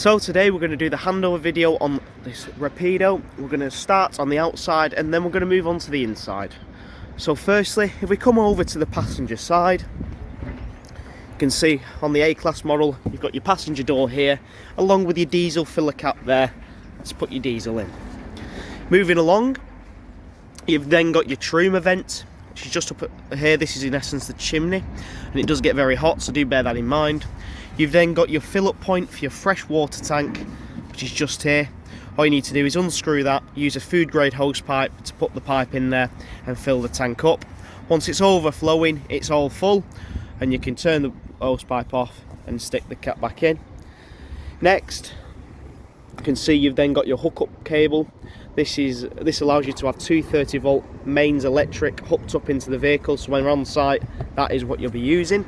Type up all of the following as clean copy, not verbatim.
So today we're going to do the handover video on this Rapido. We're going to start on the outside and then we're going to move on to the inside. So firstly, if we come over to the passenger side, you can see on the A-Class model you've got your passenger door here along with your diesel filler cap there to put your diesel in. Moving along, you've then got your truma vent, which is just up here. This is in essence the chimney, and it does get very hot, so do bear that in mind. You've then got your fill-up point for your fresh water tank, which is just here. All you need to do is unscrew that, use a food grade hose pipe to put the pipe in there and fill the tank up. Once it's overflowing, it's all full, and you can turn the hose pipe off and stick the cap back in. Next, you can see you've then got your hookup cable. This allows you to have 230 volt mains electric hooked up into the vehicle, so when we're on site, that is what you'll be using.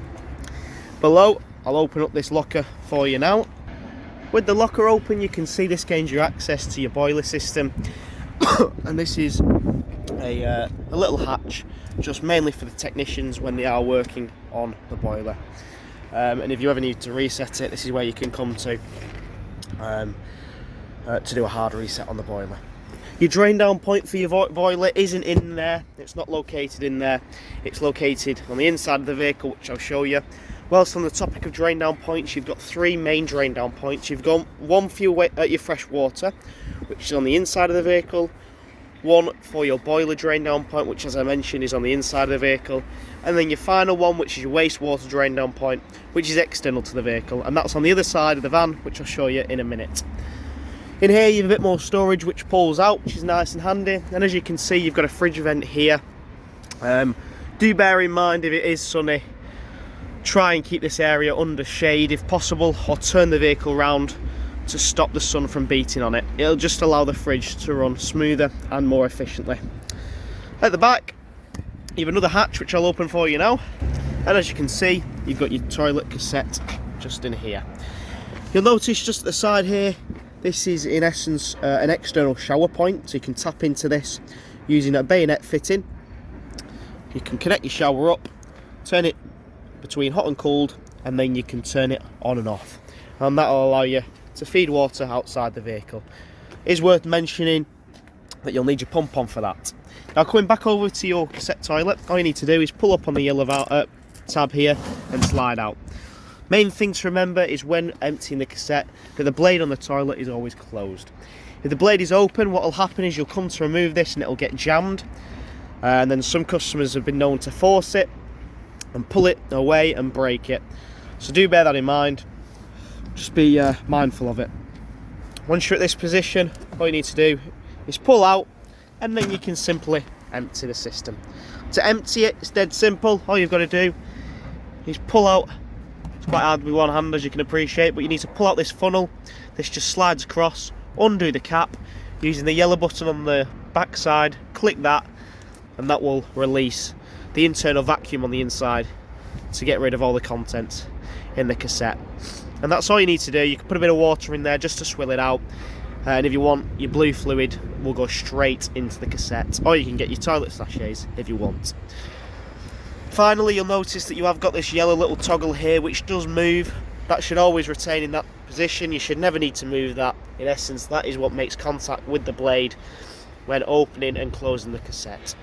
Below, I'll open up this locker for you now. With the locker open, you can see this gains you access to your boiler system. And this is a little hatch, just mainly for the technicians when they are working on the boiler. And if you ever need to reset it, this is where you can come to do a hard reset on the boiler. Your drain down point for your boiler isn't in there, it's not located in there, it's located on the inside of the vehicle, which I'll show you. Whilst on the topic of drain down points, you've got three main drain down points. You've got one for your fresh water, which is on the inside of the vehicle, one for your boiler drain down point, which as I mentioned is on the inside of the vehicle, and then your final one, which is your wastewater drain down point, which is external to the vehicle, and that's on the other side of the van, which I'll show you in a minute. In here you have a bit more storage which pulls out, which is nice and handy, and as you can see you've got a fridge vent here. Do bear in mind, if it is sunny, try and keep this area under shade if possible, or turn the vehicle round to stop the sun from beating on it. It'll just allow the fridge to run smoother and more efficiently. At the back you have another hatch which I'll open for you now, and as you can see you've got your toilet cassette just in here. You'll notice just at the side here, this is in essence an external shower point, so you can tap into this using a bayonet fitting. You can connect your shower up, turn it between hot and cold, and then you can turn it on and off, and that will allow you to feed water outside the vehicle. It is worth mentioning that you'll need your pump on for that. Now coming back over to your cassette toilet, all you need to do is pull up on the yellow tab here and slide out. Main thing to remember is when emptying the cassette that the blade on the toilet is always closed. If the blade is open, what will happen is you'll come to remove this and it will get jammed, and then some customers have been known to force it and pull it away and break it. So do bear that in mind, just be mindful of it. Once you're at this position, all you need to do is pull out, and then you can simply empty the system. To empty it, it's dead simple. All you've got to do is pull out. It's quite hard with one hand, as you can appreciate, but you need to pull out this funnel. This just slides across, undo the cap using the yellow button on the back side, click that, and that will release the internal vacuum on the inside to get rid of all the contents in the cassette. And that's all you need to do. You can put a bit of water in there just to swill it out, and if you want, your blue fluid will go straight into the cassette, or you can get your toilet sachets if you want. Finally, you'll notice that you have got this yellow little toggle here which does move. That should always retain in that position. You should never need to move that. In essence, that is what makes contact with the blade when opening and closing the cassette.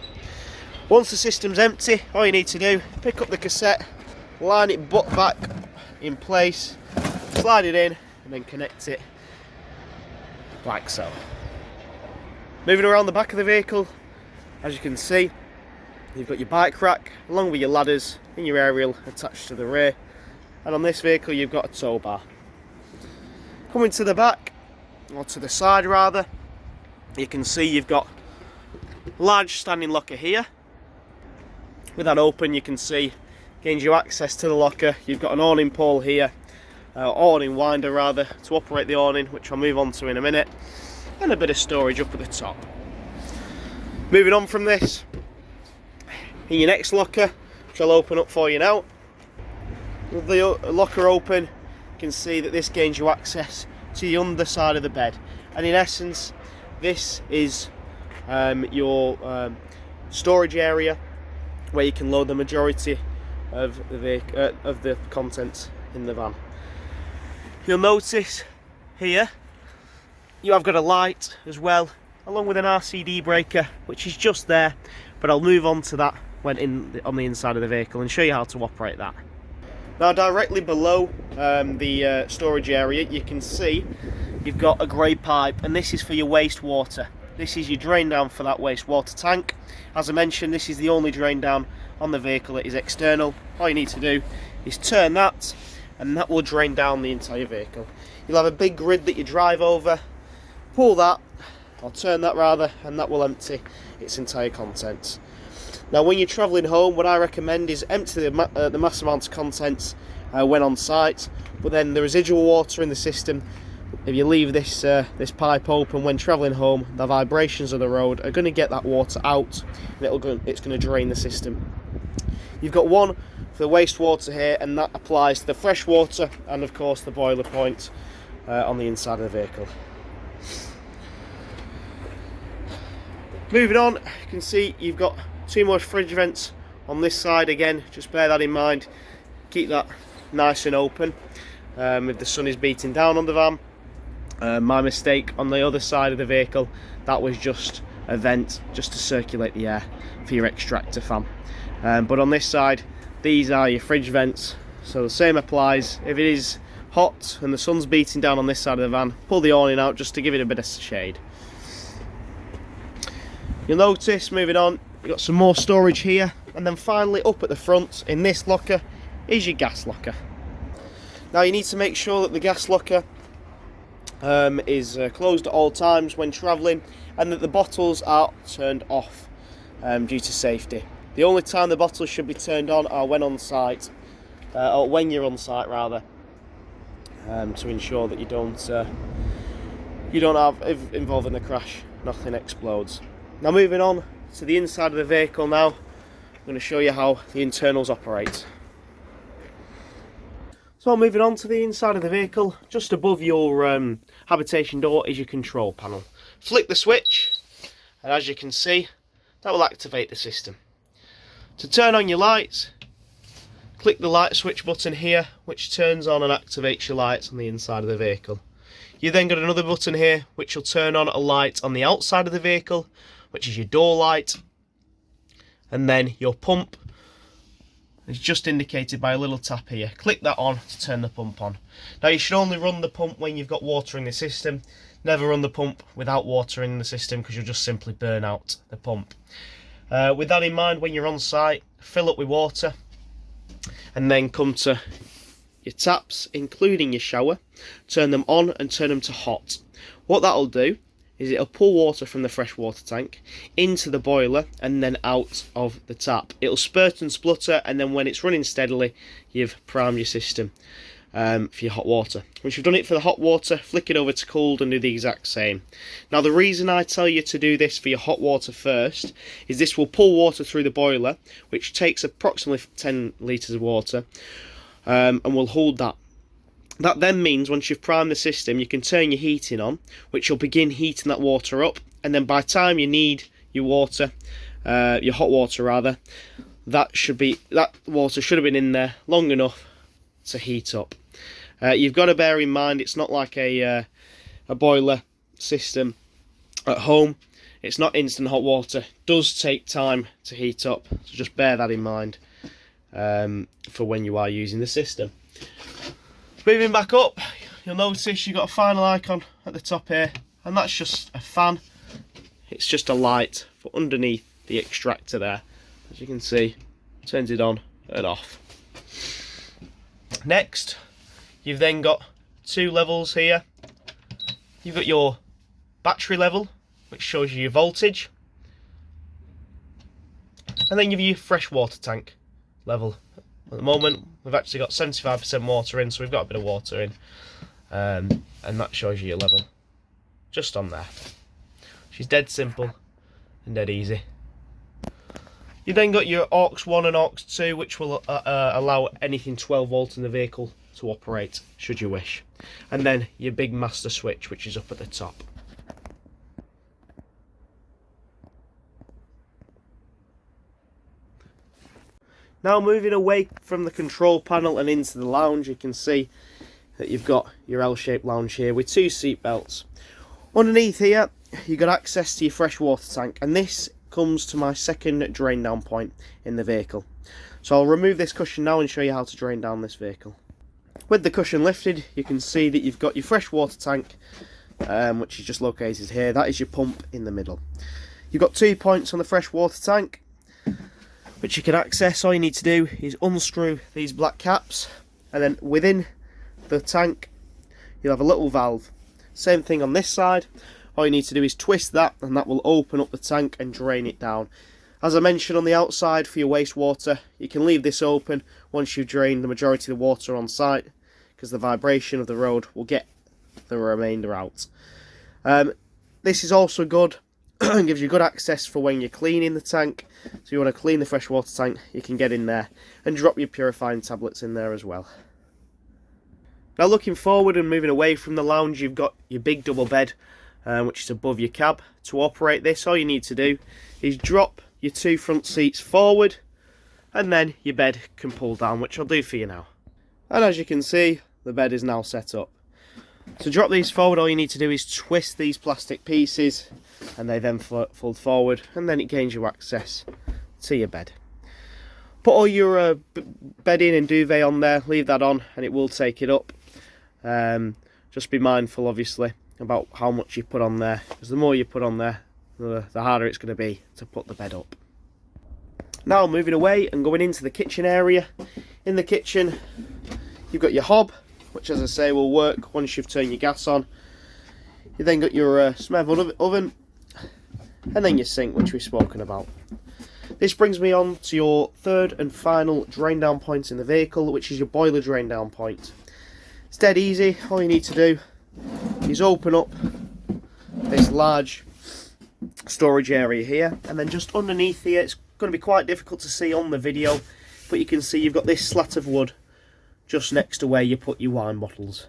Once the system's empty, all you need to do, pick up the cassette, line it butt back in place, slide it in, and then connect it like so. Moving around the back of the vehicle, as you can see, you've got your bike rack along with your ladders and your aerial attached to the rear, and on this vehicle you've got a tow bar. Coming to the back, or to the side rather, you can see you've got a large standing locker here. With that open, you can see gains you access to the locker. You've got an awning pole here, awning winder rather, to operate the awning, which I'll move on to in a minute, and a bit of storage up at the top. Moving on from this, in your next locker, which I'll open up for you now. With the locker open, you can see that this gains you access to the underside of the bed, and in essence this is your storage area where you can load the majority of the contents in the van. You'll notice here you have got a light as well, along with an RCD breaker, which is just there, but I'll move on to that when on the inside of the vehicle and show you how to operate that. Now directly below the storage area, you can see you've got a grey pipe, and this is for your wastewater. This is your drain down for that wastewater tank. As I mentioned, this is the only drain down on the vehicle that is external. All you need to do is turn that, and that will drain down the entire vehicle. You'll have a big grid that you drive over, pull that, or turn that rather, and that will empty its entire contents. Now when you're travelling home, what I recommend is empty the mass amount of contents when on site, but then the residual water in the system, if you leave this pipe open when travelling home, the vibrations of the road are going to get that water out, and it's going to drain the system. You've got one for the wastewater here, and that applies to the fresh water and of course the boiler point on the inside of the vehicle. Moving on, you can see you've got two more fridge vents on this side. Again, just bear that in mind, keep that nice and open if the sun is beating down on the van. My mistake, on the other side of the vehicle, that was just a vent just to circulate the air for your extractor fan, but on this side these are your fridge vents, so the same applies. If it is hot and the sun's beating down on this side of the van, pull the awning out just to give it a bit of shade. You'll notice, moving on, you've got some more storage here, and then finally up at the front in this locker is your gas locker. Now you need to make sure that the gas locker is closed at all times when travelling, and that the bottles are turned off due to safety. The only time the bottles should be turned on are when on site, or when you're on site rather, to ensure that you don't have, if involved in the crash, nothing explodes. Now moving on to the inside of the vehicle now, I'm going to show you how the internals operate. So moving on to the inside of the vehicle, just above your habitation door is your control panel. Flick the switch, and as you can see, that will activate the system. To turn on your lights, click the light switch button here, which turns on and activates your lights on the inside of the vehicle. You then got another button here which will turn on a light on the outside of the vehicle, which is your door light, and then your pump is just indicated by a little tap here. Click that on to turn the pump on. Now you should only run the pump when you've got water in the system. Never run the pump without water in the system, because you'll just simply burn out the pump. With that in mind, when you're on site, fill up with water, and then come to your taps, including your shower, turn them on and turn them to hot. What that'll do is it'll pull water from the fresh water tank into the boiler and then out of the tap. It'll spurt and splutter, and then when it's running steadily, you've primed your system for your hot water. Once you've done it for the hot water, flick it over to cooled and do the exact same. Now the reason I tell you to do this for your hot water first is this will pull water through the boiler, which takes approximately 10 litres of water, and will hold that. That then means once you've primed the system, you can turn your heating on, which will begin heating that water up, and then by the time you need your water, your hot water rather, that water should have been in there long enough to heat up. You've got to bear in mind, it's not like a boiler system at home. It's not instant hot water. It does take time to heat up, so just bear that in mind for when you are using the system. Moving back up, you'll notice you've got a final icon at the top here, and that's just a fan. It's just a light for underneath the extractor there. As you can see, turns it on and off. Next, you've then got two levels here. You've got your battery level, which shows you your voltage, and then you've your fresh water tank level. At the moment, we've actually got 75% water in, so we've got a bit of water in, and that shows you your level just on there. She's dead simple and dead easy. You've then got your aux 1 and aux 2, which will allow anything 12 volt in the vehicle to operate, should you wish. And then your big master switch, which is up at the top. Now moving away from the control panel and into the lounge, you can see that you've got your L-shaped lounge here with 2 seat belts. Underneath here, you've got access to your fresh water tank, and this comes to my second drain down point in the vehicle. So I'll remove this cushion now and show you how to drain down this vehicle. With the cushion lifted, you can see that you've got your fresh water tank, which is just located here. That is your pump in the middle. You've got 2 points on the fresh water tank, which you can access. All you need to do is unscrew these black caps, and then within the tank you'll have a little valve. Same thing on this side. All you need to do is twist that, and that will open up the tank and drain it down. As I mentioned, on the outside for your wastewater, you can leave this open once you've drained the majority of the water on site, because the vibration of the road will get the remainder out. This is also good and gives you good access for when you're cleaning the tank. So you want to clean the freshwater tank, you can get in there and drop your purifying tablets in there as well. Now looking forward and moving away from the lounge, you've got your big double bed, which is above your cab. To operate this, all you need to do is drop your 2 front seats forward, and then your bed can pull down, which I'll do for you now. And as you can see, the bed is now set up. To drop these forward, all you need to do is twist these plastic pieces, and they then fold forward, and then it gains you access to your bed. Put all your bedding and duvet on there, leave that on, and it will take it up. Just be mindful, obviously, about how much you put on there, because the more you put on there, the harder it's going to be to put the bed up. Now moving away and going into the kitchen area. In the kitchen, you've got your hob, which, as I say, will work once you've turned your gas on. You then got your Smeg oven, and then your sink, which we've spoken about. This brings me on to your third and final drain down point in the vehicle, which is your boiler drain down point. It's dead easy. All you need to do is open up this large storage area here, and then just underneath here, it's going to be quite difficult to see on the video, but you can see you've got this slat of wood just next to where you put your wine bottles.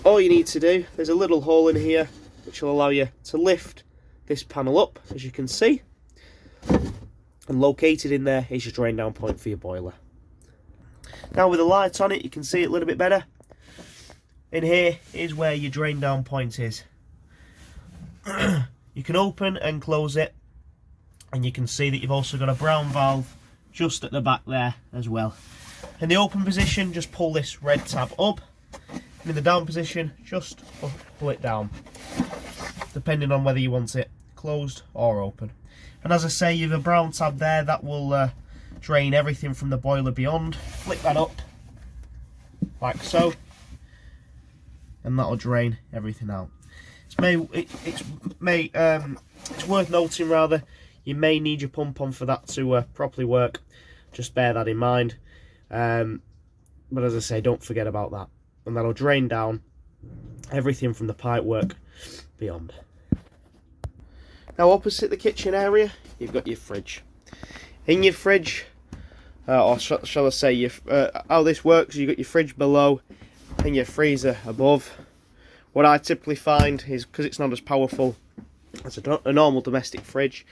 All you need to do, there's a little hole in here which will allow you to lift this panel up, as you can see, and located in there is your drain down point for your boiler. Now with the light on it, you can see it a little bit better. In here is where your drain down point is. You can open and close it, and you can see that you've also got a brown valve just at the back there as well. In the open position, just pull this red tab up, and in the down position, just pull it down, depending on whether you want it closed or open. And as I say, you have a brown tab there that will drain everything from the boiler beyond. Flick that up like so, and that'll drain everything out. It's worth noting, rather, you may need your pump on for that to properly work. Just bear that in mind. But as I say, don't forget about that, and that'll drain down everything from the pipework beyond. Now opposite the kitchen area, you've got your fridge. In your fridge, or shall I say, how this works, you've got your fridge below and your freezer above. What I typically find is, because it's not as powerful as a normal domestic fridge,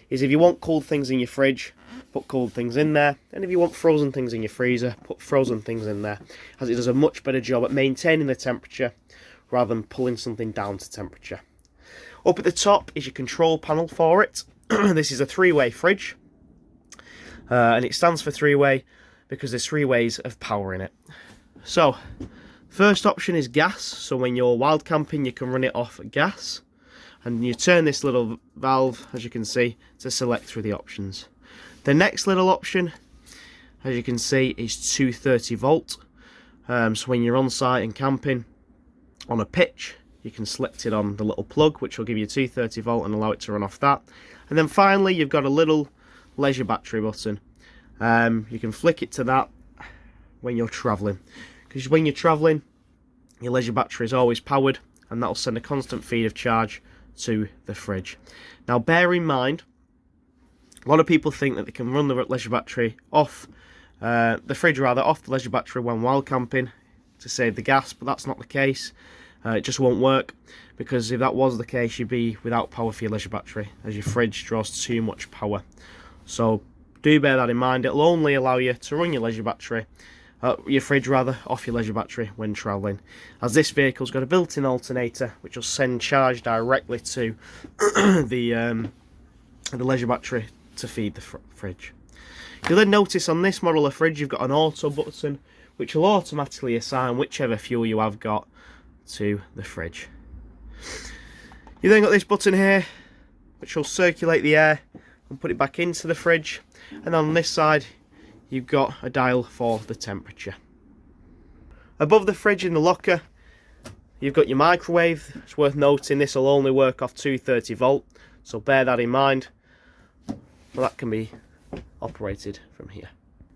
is if you want cold things in your fridge, put cold things in there, and if you want frozen things in your freezer, put frozen things in there, as it does a much better job at maintaining the temperature rather than pulling something down to temperature. Up at the top is your control panel for it. This is a 3-way fridge, and it stands for 3-way because there's 3 ways of power in it. So first option is gas, so when you're wild camping you can run it off gas, and you turn this little valve, as you can see, to select through the options. The next little option, as you can see, is 230 volt. So when you're on site and camping on a pitch, you can select it on the little plug, which will give you 230 volt and allow it to run off that. And then finally, you've got a little leisure battery button. You can flick it to that when you're travelling, because when you're travelling, your leisure battery is always powered, and that'll send a constant feed of charge to the fridge. Now bear in mind, a lot of people think that they can run the leisure battery off, the fridge rather, off the leisure battery when wild camping to save the gas, but that's not the case. It just won't work, because if that was the case, you'd be without power for your leisure battery, as your fridge draws too much power. So do bear that in mind. It'll only allow you to run your leisure battery your fridge rather, off your leisure battery when travelling, as this vehicle's got a built-in alternator which will send charge directly to the leisure battery to feed the fridge. You'll then notice on this model of fridge you've got an auto button which will automatically assign whichever fuel you have got to the fridge. You then got this button here which will circulate the air and put it back into the fridge, and on this side you've got a dial for the temperature. Above the fridge in the locker you've got your microwave. It's worth noting this will only work off 230 volt, so bear that in mind. Well, that can be operated from here.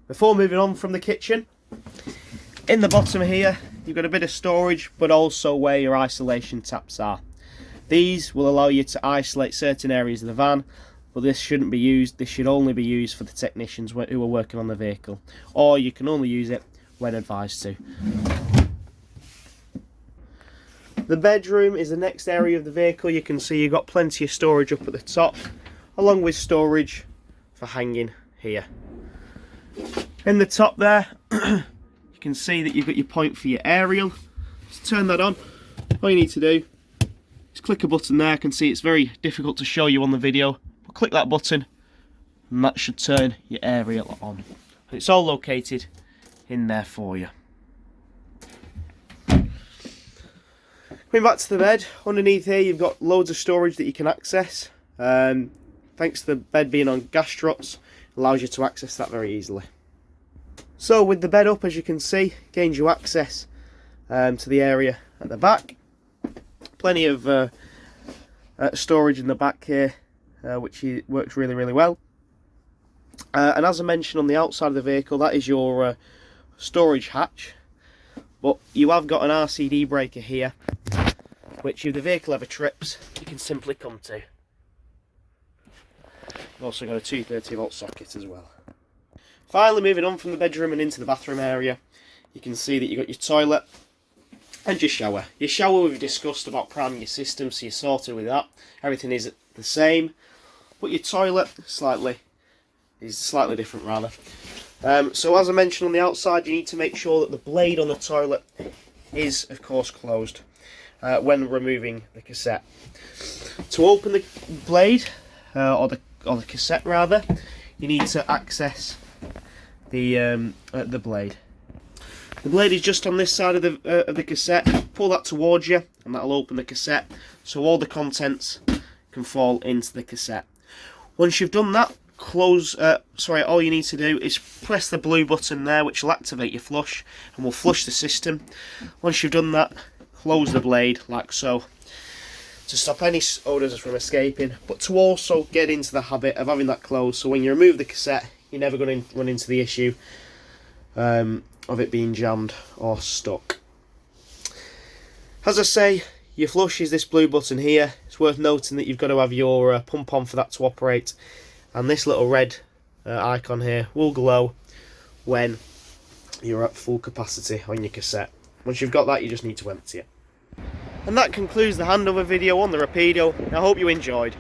Before moving on from the kitchen, in the bottom here you've got a bit of storage, but also where your isolation taps are. These will allow you to isolate certain areas of the van, but this shouldn't be used. This should only be used for the technicians who are working on the vehicle, or you can only use it when advised to. The bedroom is the next area of the vehicle. You can see you've got plenty of storage up at the top, along with storage for hanging here. In the top there, you can see that you've got your point for your aerial. To turn that on, all you need to do is click a button there. I can see it's very difficult to show you on the video, but click that button and that should turn your aerial on. It's all located in there for you. Coming back to the bed, underneath here you've got loads of storage that you can access. Thanks to the bed being on gas struts, allows you to access that very easily. So with the bed up, as you can see, gains you access to the area at the back. Plenty of storage in the back here, which works really well. And as I mentioned, on the outside of the vehicle, that is your storage hatch. But you have got an RCD breaker here, which if the vehicle ever trips, you can simply come to. You've also got a 230 volt socket as well. Finally, moving on from the bedroom and into the bathroom area, you can see that you've got your toilet and your shower. Your shower we've discussed about priming your system, so you're sorted with that. Everything is the same, but your toilet is slightly different rather. So as I mentioned, on the outside you need to make sure that the blade on the toilet is of course closed when removing the cassette. To open the blade, or the cassette rather, you need to access the blade. The blade is just on this side of the cassette. Pull that towards you and that'll open the cassette, so all the contents can fall into the cassette. Once you've done that, all you need to do is press the blue button there, which will activate your flush and will flush the system. Once you've done that, close the blade like so, to stop any odours from escaping, but to also get into the habit of having that closed, so when you remove the cassette you're never going to run into the issue of it being jammed or stuck. As I say, your flush is this blue button here. It's worth noting that you've got to have your pump on for that to operate, and this little red icon here will glow when you're at full capacity on your cassette. Once you've got that, you just need to empty it. And that concludes the handover video on the Rapido. I hope you enjoyed.